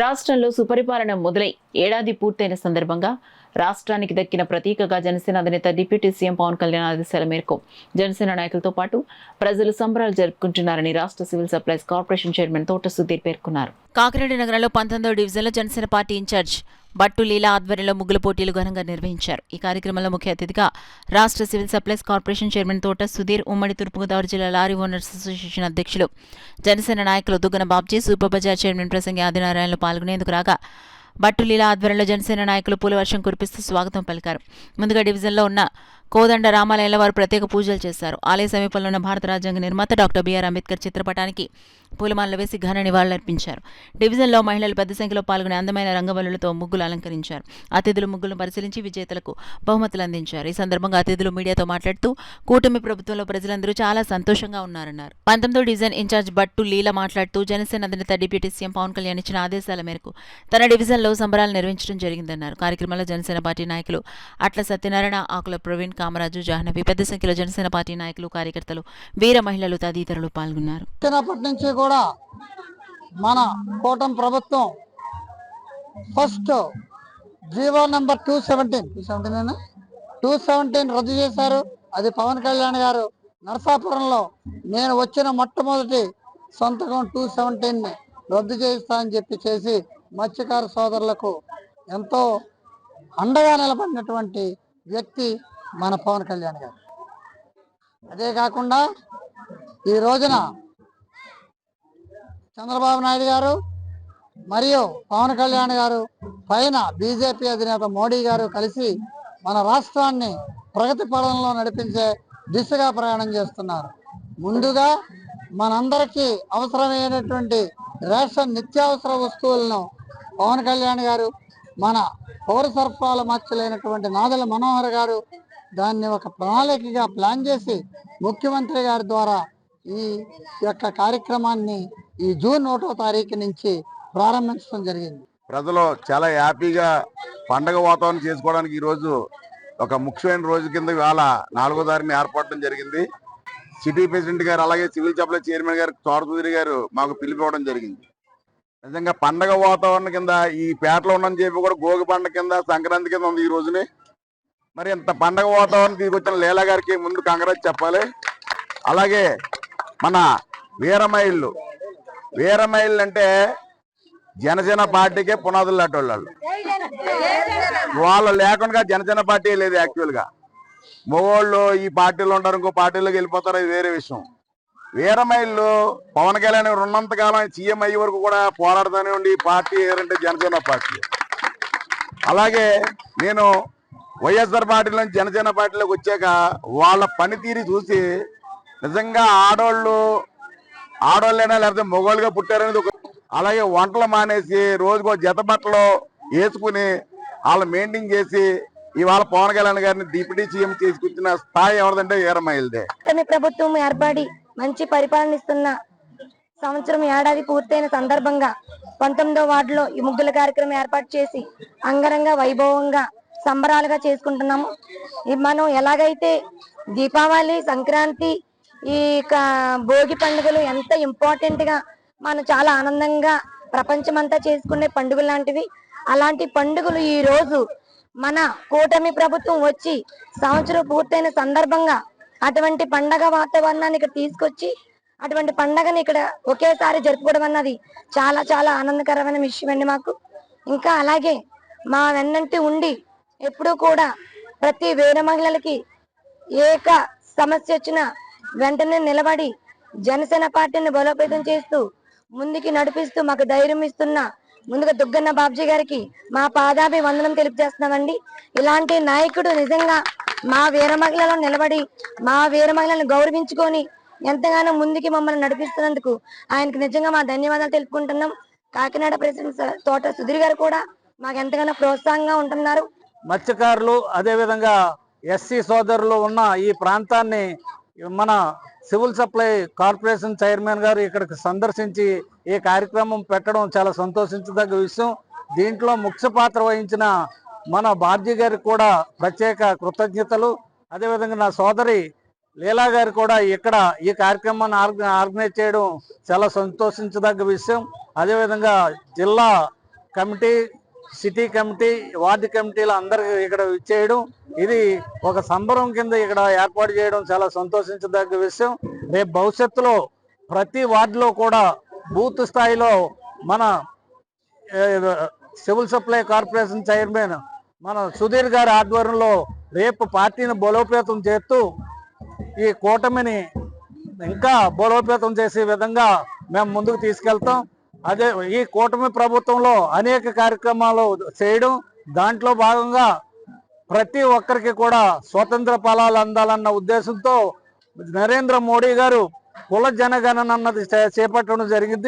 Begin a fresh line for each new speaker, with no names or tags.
రాష్ట్రంలో సుపరిపాలన మొదలై ఏడాది పూర్తయిన సందర్భంగా రాష్ట్రానికి దక్కిన ప్రతీకగా జనసేన అధినేత డిప్యూటీ సీఎం పవన్ కళ్యాణ్ ఆదేశాల మేరకు జనసేన నాయకులతో పాటు ప్రజలు సంబరాలు జరుపుకుంటున్నారని రాష్ట్ర సివిల్ సప్లైస్ కార్పొరేషన్ చైర్మన్ తోట సుధీర్ పేర్కొన్నారు. కాకినాడ నగరంలో 19వ డివిజన్లో జనసేన పార్టీ ఇన్ఛార్జ్ బట్టు లీలా ఆధ్వర్యంలో ముగ్గుల పోటీలు ఘనంగా నిర్వహించారు. ఈ కార్యక్రమంలో ముఖ్య అతిథిగా రాష్ట్ర సివిల్ సప్లైస్ కార్పొరేషన్ చైర్మన్ తోట సుధీర్, ఉమ్మడి తూర్పుగోదావరి జిల్లా లారీ ఓనర్స్ అసోసియేషన్ అధ్యక్షులు జనసేన నాయకులు దుగ్గన బాబ్జీ, సూపర్ బజార్ చైర్మన్ ప్రసంగి ఆదినారాయణలు పాల్గొనేందుకు రాగా బట్టు లీలా ఆధ్వర్యంలో జనసేన నాయకులు పూలవర్షం కురిపిస్తూ స్వాగతం పలికారు. ముందుగా డివిజన్లో ఉన్న కోదండ రామాలయంలో వారు ప్రత్యేక పూజలు చేశారు. ఆలయ సమీపంలో ఉన్న భారత రాజ్యాంగ నిర్మాత డాక్టర్ బిఆర్ అంబేద్కర్ చిత్రపటానికి పూలమాలలు వేసి ఘన నివాళులర్పించారు. డివిజన్లో మహిళలు పెద్ద సంఖ్యలో పాల్గొనే అందమైన రంగవల్లులతో ముగ్గులు అలంకరించారు. అతిథులు ముగ్గులను పరిశీలించి విజేతలకు బహుమతులు అందించారు. ఈ సందర్భంగా అతిథులు మీడియాతో మాట్లాడుతూ కూటమి ప్రభుత్వంలో ప్రజలందరూ చాలా సంతోషంగా ఉన్నారన్నారు. 19వ డివిజన్ ఇన్ఛార్జ్ బట్టు లీల మాట్లాడుతూ జనసేన అధినేత డిప్యూటీ సీఎం పవన్ కళ్యాణ్ ఇచ్చిన ఆదేశాల మేరకు తన డివిజన్లో సంబరాలు నిర్వహించడం జరిగిందన్నారు. కార్యక్రమంలో జనసేన పార్టీ నాయకులు అట్ల సత్యనారాయణ, ఆకుల ప్రవీణ్, కామరాజు, జాహ్నవి, పెద్ద సంఖ్యలో జనసేన పార్టీ నాయకులు, కార్యకర్తలు, వీర మహిళలు తదితరులు పాల్గొన్నారు.
కూడా మన కూటమి ప్రభుత్వం ఫస్ట్ జీవో నెంబర్ 217 రద్దు చేశారు. అది పవన్ కళ్యాణ్ గారు నరసాపురంలో నేను వచ్చిన మొట్టమొదటి సంతకం 217ని రద్దు చేస్తా అని చెప్పి చేసి మత్స్యకార సోదరులకు ఎంతో అండగా నిలబడినటువంటి వ్యక్తి మన పవన్ కళ్యాణ్ గారు. అదే కాకుండా ఈ రోజున చంద్రబాబు నాయుడు గారు మరియు పవన్ కళ్యాణ్ గారు పైన బీజేపీ అధినేత మోడీ గారు కలిసి మన రాష్ట్రాన్ని ప్రగతి పదంలో నడిపించే దిశగా ప్రయాణం చేస్తున్నారు. ముందుగా మనందరికీ అవసరమైనటువంటి రేషన్ నిత్యావసర వస్తువులను పవన్ కళ్యాణ్ గారు, మన పౌర సరఫరాల మార్చలేనటువంటి నాదెళ్ల మనోహర్ గారు దాన్ని ఒక ప్రణాళికగా ప్లాన్ చేసి ముఖ్యమంత్రి గారి ద్వారా ఈ యొక్క కార్యక్రమాన్ని ఈ జూన్ 1వ తారీఖు నుంచి ప్రారంభించడం జరిగింది.
ప్రజలు చాలా హ్యాపీగా పండగ వాతావరణం చేసుకోవడానికి ఈరోజు ఒక ముఖ్యమైన రోజు కింద ఇవాళ 4వ తారీఖున ఏర్పడడం జరిగింది. సిటీ ప్రెసిడెంట్ గారు అలాగే సివిల్ సప్లై చైర్మన్ గారు తోట సుధీర్ గారు మాకు పిలిపివ్వడం జరిగింది. నిజంగా పండగ వాతావరణం కింద ఈ పేటలో ఉండని చెప్పి కూడా భోగి పండుగ కింద, సంక్రాంతి కింద ఉంది ఈ రోజుని. మరి ఇంత పండగ వాతావరణం తీసుకొచ్చిన లీలా గారికి ముందు కాంగ్రెస్ చెప్పాలి. అలాగే మన వీరమహిళలు అంటే జనసేన పార్టీకే పునాదులు లాంటి వాళ్ళు లేకుండా జనసేన పార్టీ లేదు. యాక్చువల్గా మగవాళ్ళు ఈ పార్టీలో ఉంటారు, ఇంకో పార్టీలోకి వెళ్ళిపోతారు, అది వేరే విషయం. వీరమహిళలు పవన్ కళ్యాణ్ ఉన్నంతకాలం సీఎం అయ్యే వరకు కూడా పోరాడుతూనే ఉండి పార్టీ ఏదంటే జనసేన పార్టీ. అలాగే నేను వైఎస్ఆర్ పార్టీలో నుంచి జనసేన పార్టీలోకి వచ్చాక వాళ్ళ పనితీరు చూసి నిజంగా ఆడోళ్ళైనా లేకపోతే మగవాళ్ళుగా పుట్టారనేది ఒక, అలాగే వంటలు మానేసి రోజుకో జత బట్టలు వేసుకుని వాళ్ళు మెయింటైన్ చేసి ఇవాళ పవన్ కళ్యాణ్ గారిని డిప్యూటీ సీఎం చేసుకొచ్చిన స్థాయి ఎవరిదంటే వీరమహిళదే.
ప్రభుత్వం ఏర్పడి మంచి పరిపాలన ఇస్తున్న సంవత్సరం ఏడాది పూర్తయిన సందర్భంగా 19వ వార్డులో ఈ ముగ్గుల కార్యక్రమం ఏర్పాటు చేసి అంగరంగ వైభవంగా సంబరాలుగా చేసుకుంటున్నాము. మనం ఎలాగైతే దీపావళి, సంక్రాంతి, ఈ భోగి పండుగలు ఎంత ఇంపార్టెంట్ గా మనం చాలా ఆనందంగా ప్రపంచమంతా చేసుకునే పండుగలు లాంటివి, అలాంటి పండుగలు ఈ రోజు మన కూటమి ప్రభుత్వం వచ్చి సంవత్సరం పూర్తయిన సందర్భంగా అటువంటి పండగ వాతావరణాన్ని ఇక్కడ తీసుకొచ్చి అటువంటి పండగని ఇక్కడ ఒకేసారి జరుపుకోవడం అన్నది చాలా చాలా ఆనందకరమైన విషయం అండి మాకు. ఇంకా అలాగే మా వెన్నంటి ఉండి ఎప్పుడూ కూడా ప్రతి వీర మహిళలకి ఏక సమస్య వచ్చినా వెంటనే నిలబడి జనసేన పార్టీని బలోపేతం చేస్తూ ముందుకి నడిపిస్తూ మాకు ధైర్యం ఇస్తున్న ముందుగా దుగ్గన్న బాబ్జీ గారికి మా పాదాభి వందనం తెలియజేస్తున్నామండి. ఇలాంటి నాయకుడు నిజంగా మా వీర మహిళలో నిలబడి మా వీర మహిళలను గౌరవించుకొని ఎంతగానో ముందుకి మమ్మల్ని నడిపిస్తున్నందుకు ఆయనకు నిజంగా మా ధన్యవాదాలు తెలుపుకుంటున్నాం. కాకినాడ ప్రెసిడెంట్ తోట సుధీర్ గారు కూడా మాకు ఎంతగానో ప్రోత్సాహంగా ఉంటున్నారు.
మత్స్యకారులు అదేవిధంగా ఎస్సీ సోదరులు ఉన్న ఈ ప్రాంతాన్ని మన సివిల్ సప్లై కార్పొరేషన్ చైర్మన్ గారు ఇక్కడికి సందర్శించి ఈ కార్యక్రమం పెట్టడం చాలా సంతోషించదగ్గ విషయం. దీంట్లో ముఖ్య పాత్ర వహించిన మన బాబ్జీ గారికి కూడా ప్రత్యేక కృతజ్ఞతలు. అదేవిధంగా నా సోదరి లీలా గారు కూడా ఇక్కడ ఈ కార్యక్రమాన్ని ఆర్గనైజ్ చేయడం చాలా సంతోషించదగ్గ విషయం. అదేవిధంగా జిల్లా
కమిటీ, సిటీ కమిటీ, వార్డు కమిటీలు అందరూ ఇక్కడ ఇచ్చేయడం, ఇది ఒక సంబరం కింద ఇక్కడ ఏర్పాటు చేయడం చాలా సంతోషించదగ్గ విషయం. రేపు భవిష్యత్తులో ప్రతి వార్డులో కూడా బూత్ స్థాయిలో మన సివిల్ సప్లై కార్పొరేషన్ చైర్మన్ మన సుధీర్ గారి ఆధ్వర్యంలో రేపు పార్టీని బలోపేతం చేస్తూ ఈ కూటమిని ఇంకా బలోపేతం చేసే విధంగా మేము ముందుకు తీసుకెళ్తాం. అదే ఈ కూటమి ప్రభుత్వంలో అనేక కార్యక్రమాలు చేయడం, దాంట్లో భాగంగా ప్రతి ఒక్కరికి కూడా స్వతంత్ర ఫలాలు అందాలన్న ఉద్దేశంతో నరేంద్ర మోడీ గారు కుల జనగణన అన్నది చేపట్టడం జరిగింది.